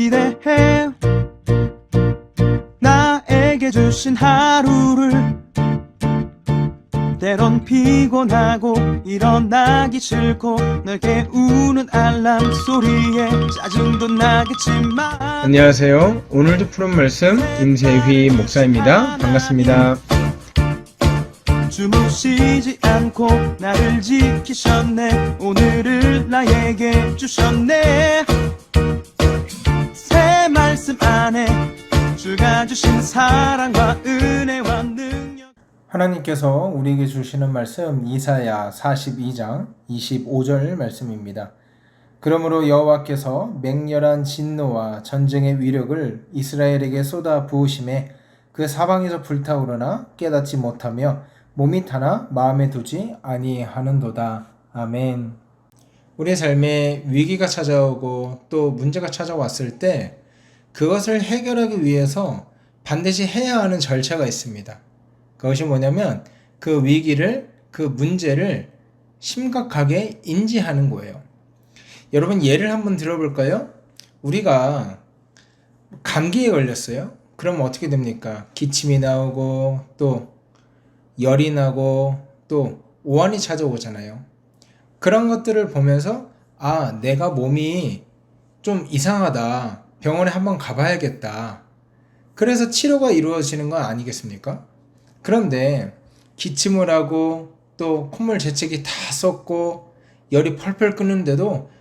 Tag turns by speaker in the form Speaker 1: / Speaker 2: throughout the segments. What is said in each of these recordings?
Speaker 1: 기대해. 나에게 주신 하루를 때론 피곤하고 일어나기 싫고 널 깨우는 알람 소리에 짜증도 나겠지만
Speaker 2: 안녕하세요. 오늘도 푸른 말씀 임세휘 목사입니다. 반갑습니다.
Speaker 1: 주무시지 않고 나를 지키셨네. 오늘을 나에게 주셨네. 새 말씀 안에 주가 주신 사랑과 은혜와 능력.
Speaker 2: 하나님께서 우리에게 주시는 말씀 이사야 42장 25절 말씀입니다. 그러므로 여호와께서 맹렬한 진노와 전쟁의 위력을 이스라엘에게 쏟아 부으심에 그 사방에서 불타오르나 깨닫지 못하며 몸이 타나 마음에 두지 아니하는도다. 아멘. 우리의 삶에 위기가 찾아오고 또 문제가 찾아왔을 때 그것을 해결하기 위해서 반드시 해야 하는 절차가 있습니다. 그것이 뭐냐면 그 위기를, 그 문제를 심각하게 인지하는 거예요. 여러분 예를 한번 들어볼까요? 우리가 감기에 걸렸어요. 그럼 어떻게 됩니까? 기침이 나오고 또 열이 나고 또 오한이 찾아오잖아요. 그런 것들을 보면서 내가 몸이 좀 이상하다. 병원에 한번 가봐야겠다. 그래서 치료가 이루어지는 건 아니겠습니까? 그런데 기침을 하고 또 콧물 재채기 다 썼고 열이 펄펄 끓는데도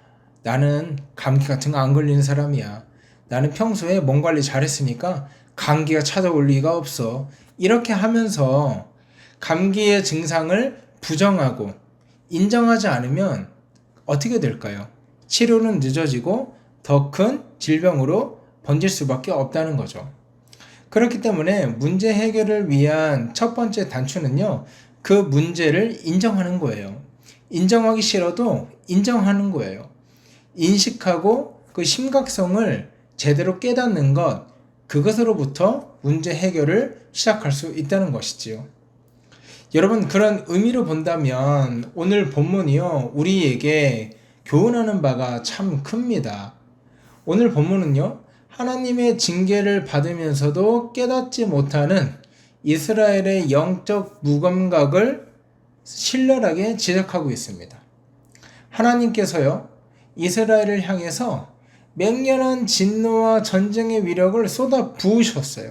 Speaker 2: 나는 감기 같은 거 안 걸리는 사람이야. 나는 평소에 몸 관리 잘했으니까 감기가 찾아올 리가 없어. 이렇게 하면서 감기의 증상을 부정하고 인정하지 않으면 어떻게 될까요? 치료는 늦어지고 더 큰 질병으로 번질 수밖에 없다는 거죠. 그렇기 때문에 문제 해결을 위한 첫 번째 단추는요, 그 문제를 인정하는 거예요. 인정하기 싫어도 인정하는 거예요. 인식하고 그 심각성을 제대로 깨닫는 것, 그것으로부터 문제 해결을 시작할 수 있다는 것이지요. 여러분, 그런 의미로 본다면 오늘 본문이요, 우리에게 교훈하는 바가 참 큽니다. 오늘 본문은요, 하나님의 징계를 받으면서도 깨닫지 못하는 이스라엘의 영적 무감각을 신랄하게 지적하고 있습니다. 하나님께서요, 이스라엘을 향해서 맹렬한 진노와 전쟁의 위력을 쏟아 부으셨어요.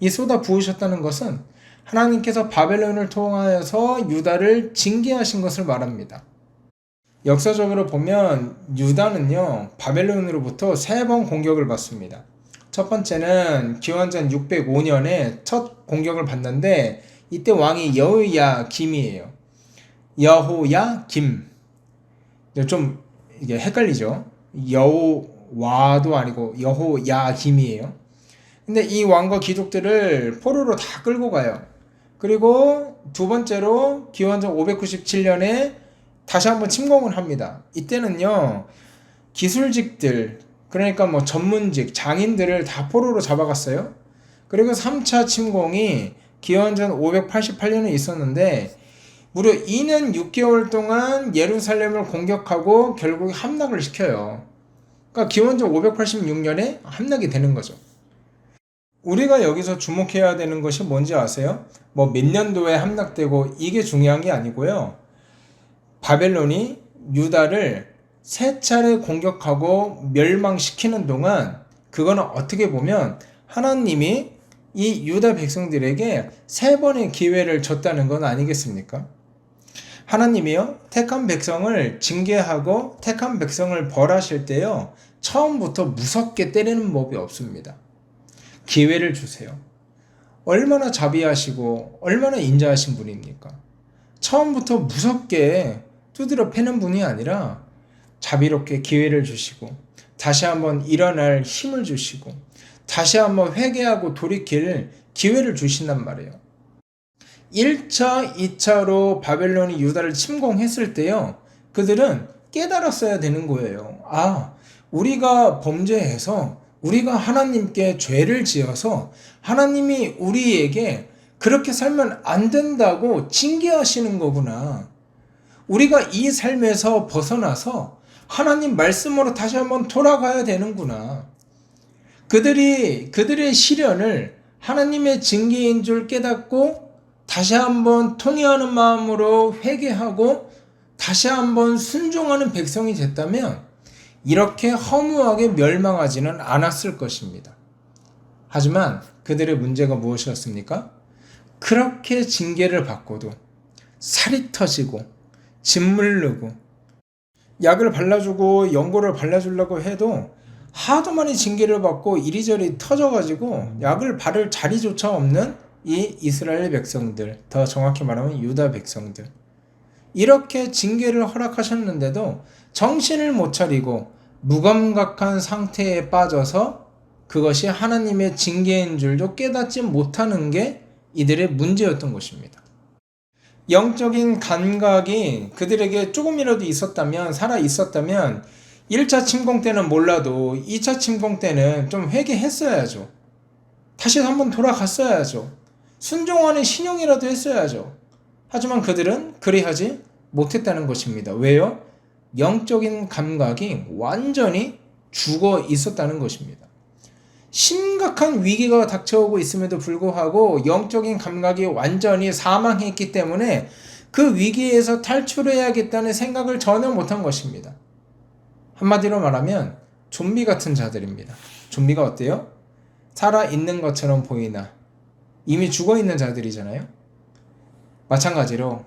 Speaker 2: 이 쏟아 부으셨다는 것은 하나님께서 바벨론을 통하여서 유다를 징계하신 것을 말합니다. 역사적으로 보면 유다는요, 바벨론으로부터 3번 공격을 받습니다. 첫 번째는 기원전 605년에 첫 공격을 받는데 이때 왕이 여호야김이에요. 여호야김. 좀 이게 헷갈리죠? 여호와도 아니고 여호야김이에요. 근데 이 왕과 귀족들을 포로로 다 끌고 가요. 그리고 두 번째로 기원전 597년에 다시 한번 침공을 합니다. 이때는요, 기술직들, 그러니까 뭐 전문직, 장인들을 다 포로로 잡아갔어요. 그리고 3차 침공이 기원전 588년에 있었는데 무려 2년 6개월 동안 예루살렘을 공격하고 결국 함락을 시켜요. 그러니까 기원전 586년에 함락이 되는 거죠. 우리가 여기서 주목해야 되는 것이 뭔지 아세요? 뭐 몇 년도에 함락되고 이게 중요한 게 아니고요. 바벨론이 유다를 3차례 공격하고 멸망시키는 동안 그거는 어떻게 보면 하나님이 이 유다 백성들에게 3번의 기회를 줬다는 건 아니겠습니까? 하나님이요, 택한 백성을 징계하고 택한 백성을 벌하실 때요, 처음부터 무섭게 때리는 법이 없습니다. 기회를 주세요. 얼마나 자비하시고 얼마나 인자하신 분입니까? 처음부터 무섭게 두드려 패는 분이 아니라 자비롭게 기회를 주시고 다시 한번 일어날 힘을 주시고 다시 한번 회개하고 돌이킬 기회를 주신단 말이에요. 1차, 2차로 바벨론이 유다를 침공했을 때요, 그들은 깨달았어야 되는 거예요. 우리가 범죄해서 우리가 하나님께 죄를 지어서 하나님이 우리에게 그렇게 살면 안 된다고 징계하시는 거구나. 우리가 이 삶에서 벗어나서 하나님 말씀으로 다시 한번 돌아가야 되는구나. 그들의 시련을 하나님의 징계인 줄 깨닫고 다시 한번 통회하는 마음으로 회개하고 다시 한번 순종하는 백성이 됐다면 이렇게 허무하게 멸망하지는 않았을 것입니다. 하지만 그들의 문제가 무엇이었습니까? 그렇게 징계를 받고도 살이 터지고 짓물르고 약을 발라주고 연고를 발라주려고 해도 하도 많이 징계를 받고 이리저리 터져가지고 약을 바를 자리조차 없는 이 이스라엘 백성들, 더 정확히 말하면 유다 백성들, 이렇게 징계를 허락하셨는데도 정신을 못 차리고 무감각한 상태에 빠져서 그것이 하나님의 징계인 줄도 깨닫지 못하는 게 이들의 문제였던 것입니다. 영적인 감각이 그들에게 조금이라도 있었다면, 살아 있었다면 1차 침공 때는 몰라도 2차 침공 때는 좀 회개했어야죠. 다시 한번 돌아갔어야죠. 순종하는 신용이라도 했어야죠. 하지만 그들은 그리하지 못했다는 것입니다. 왜요? 영적인 감각이 완전히 죽어 있었다는 것입니다. 심각한 위기가 닥쳐오고 있음에도 불구하고 영적인 감각이 완전히 사망했기 때문에 그 위기에서 탈출해야겠다는 생각을 전혀 못한 것입니다. 한마디로 말하면 좀비 같은 자들입니다. 좀비가 어때요? 살아있는 것처럼 보이나 이미 죽어있는 자들이잖아요. 마찬가지로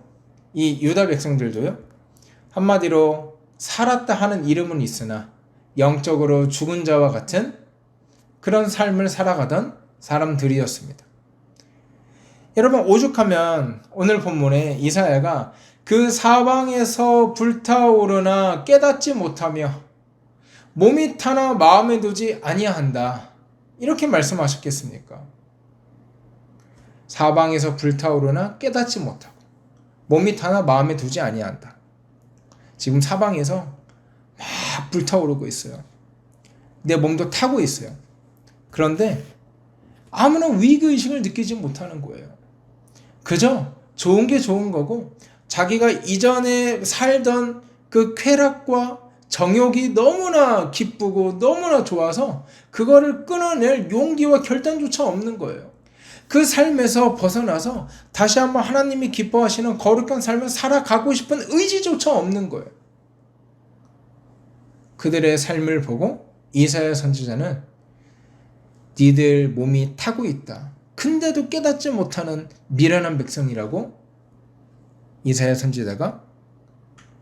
Speaker 2: 이 유다 백성들도요, 한마디로 살았다 하는 이름은 있으나 영적으로 죽은 자와 같은 그런 삶을 살아가던 사람들이었습니다. 여러분, 오죽하면 오늘 본문에 이사야가 그 사방에서 불타오르나 깨닫지 못하며 몸이 타나 마음에 두지 아니한다, 이렇게 말씀하셨겠습니까? 사방에서 불타오르나 깨닫지 못하고 몸이 타나 마음에 두지 아니한다. 지금 사방에서 막 불타오르고 있어요. 내 몸도 타고 있어요. 그런데 아무런 위기의식을 느끼지 못하는 거예요. 그저 좋은 게 좋은 거고 자기가 이전에 살던 그 쾌락과 정욕이 너무나 기쁘고 너무나 좋아서 그거를 끊어낼 용기와 결단조차 없는 거예요. 그 삶에서 벗어나서 다시 한번 하나님이 기뻐하시는 거룩한 삶을 살아가고 싶은 의지조차 없는 거예요. 그들의 삶을 보고 이사야 선지자는 니들 몸이 타고 있다, 근데도 깨닫지 못하는 미련한 백성이라고 이사야 선지자가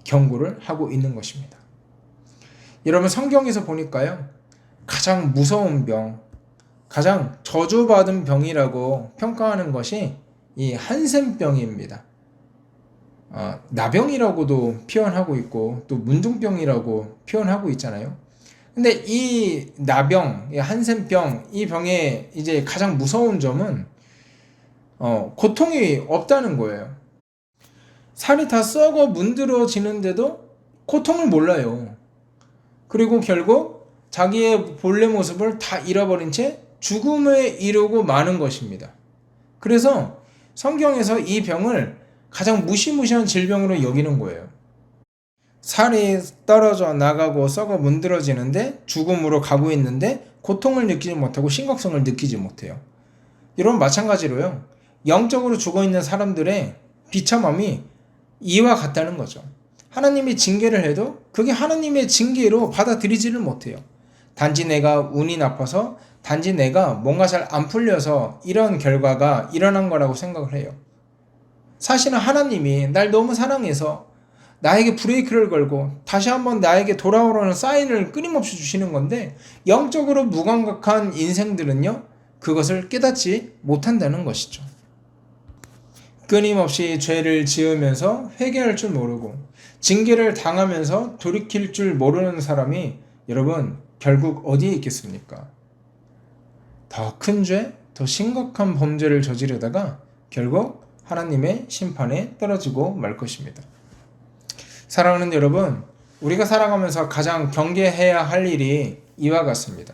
Speaker 2: 경고를 하고 있는 것입니다. 여러분, 성경에서 보니까요, 가장 무서운 병, 가장 저주받은 병이라고 평가하는 것이 이 한센병입니다. 나병이라고도 표현하고 있고 또 문둥병이라고 표현하고 있잖아요. 근데 이 나병, 이 한센병, 이 병의 이제 가장 무서운 점은 고통이 없다는 거예요. 살이 다 썩어 문드러지는데도 고통을 몰라요. 그리고 결국 자기의 본래 모습을 다 잃어버린 채 죽음에 이르고 마는 것입니다. 그래서 성경에서 이 병을 가장 무시무시한 질병으로 여기는 거예요. 살이 떨어져 나가고 썩어 문드러지는데 죽음으로 가고 있는데 고통을 느끼지 못하고 심각성을 느끼지 못해요. 이런 마찬가지로요, 영적으로 죽어있는 사람들의 비참함이 이와 같다는 거죠. 하나님이 징계를 해도 그게 하나님의 징계로 받아들이지를 못해요. 단지 내가 운이 나빠서, 단지 내가 뭔가 잘 안 풀려서 이런 결과가 일어난 거라고 생각을 해요. 사실은 하나님이 날 너무 사랑해서 나에게 브레이크를 걸고 다시 한번 나에게 돌아오라는 사인을 끊임없이 주시는 건데, 영적으로 무감각한 인생들은요, 그것을 깨닫지 못한다는 것이죠. 끊임없이 죄를 지으면서 회개할 줄 모르고 징계를 당하면서 돌이킬 줄 모르는 사람이 여러분 결국 어디에 있겠습니까? 더 큰 죄, 더 심각한 범죄를 저지르다가 결국 하나님의 심판에 떨어지고 말 것입니다. 사랑하는 여러분, 우리가 살아가면서 가장 경계해야 할 일이 이와 같습니다.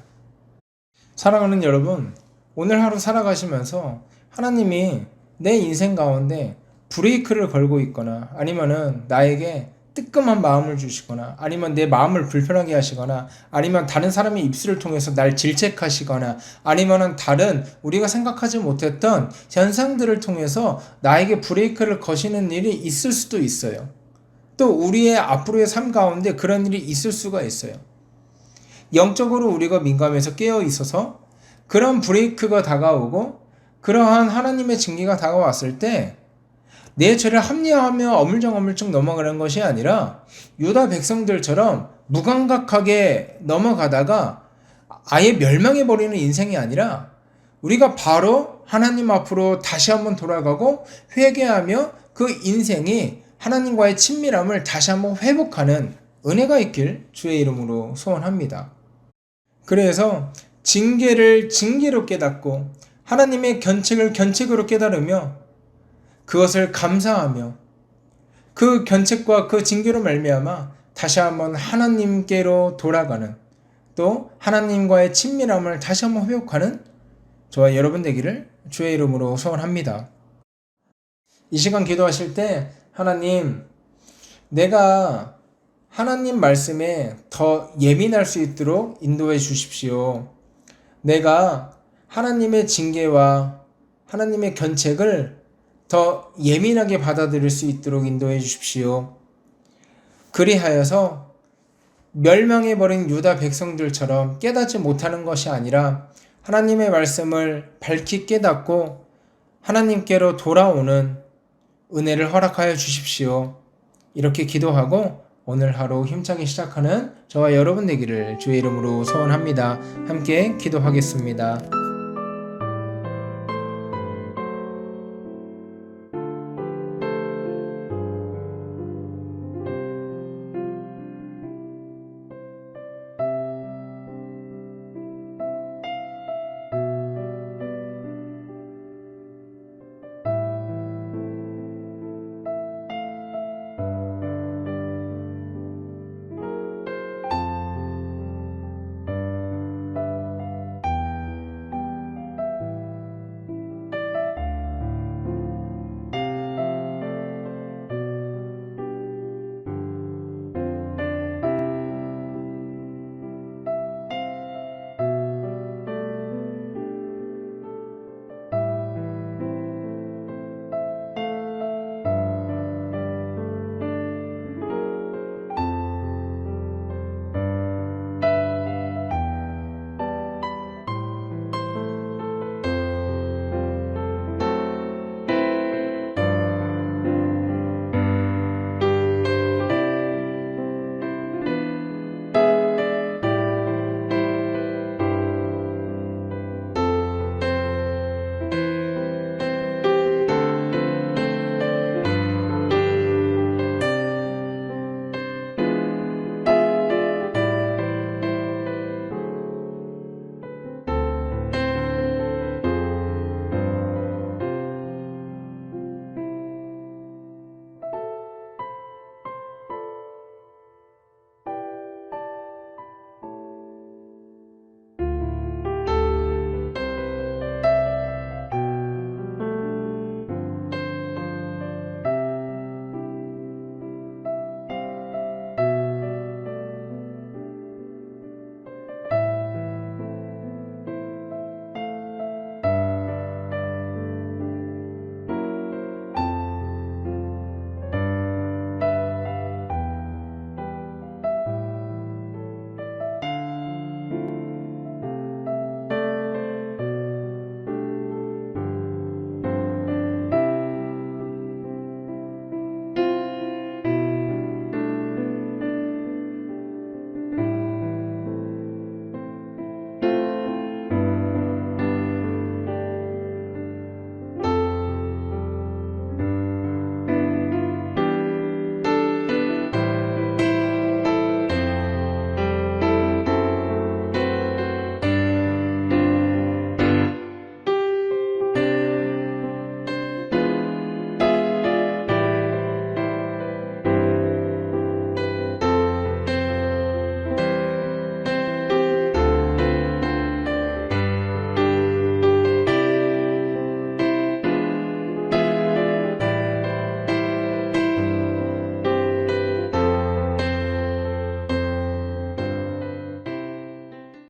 Speaker 2: 사랑하는 여러분, 오늘 하루 살아가시면서 하나님이 내 인생 가운데 브레이크를 걸고 있거나 아니면은 나에게 뜨끔한 마음을 주시거나 아니면 내 마음을 불편하게 하시거나 아니면 다른 사람의 입술을 통해서 날 질책하시거나 아니면 다른 우리가 생각하지 못했던 현상들을 통해서 나에게 브레이크를 거시는 일이 있을 수도 있어요. 또 우리의 앞으로의 삶 가운데 그런 일이 있을 수가 있어요. 영적으로 우리가 민감해서 깨어 있어서 그런 브레이크가 다가오고 그러한 하나님의 징계가 다가왔을 때 내 죄를 합리화하며 어물쩡어물쩡 넘어가는 것이 아니라 유다 백성들처럼 무감각하게 넘어가다가 아예 멸망해버리는 인생이 아니라 우리가 바로 하나님 앞으로 다시 한번 돌아가고 회개하며 그 인생이 하나님과의 친밀함을 다시 한번 회복하는 은혜가 있길 주의 이름으로 소원합니다. 그래서 징계를 징계로 깨닫고 하나님의 견책을 견책으로 깨달으며 그것을 감사하며 그 견책과 그 징계로 말미암아 다시 한번 하나님께로 돌아가는 또 하나님과의 친밀함을 다시 한번 회복하는 저와 여러분 되기를 주의 이름으로 소원합니다. 이 시간 기도하실 때 하나님, 내가 하나님 말씀에 더 예민할 수 있도록 인도해 주십시오. 내가 하나님의 징계와 하나님의 견책을 더 예민하게 받아들일 수 있도록 인도해 주십시오. 그리하여서 멸망해버린 유다 백성들처럼 깨닫지 못하는 것이 아니라 하나님의 말씀을 밝히 깨닫고 하나님께로 돌아오는 은혜를 허락하여 주십시오. 이렇게 기도하고 오늘 하루 힘차게 시작하는 저와 여러분 되기를 주의 이름으로 소원합니다. 함께 기도하겠습니다.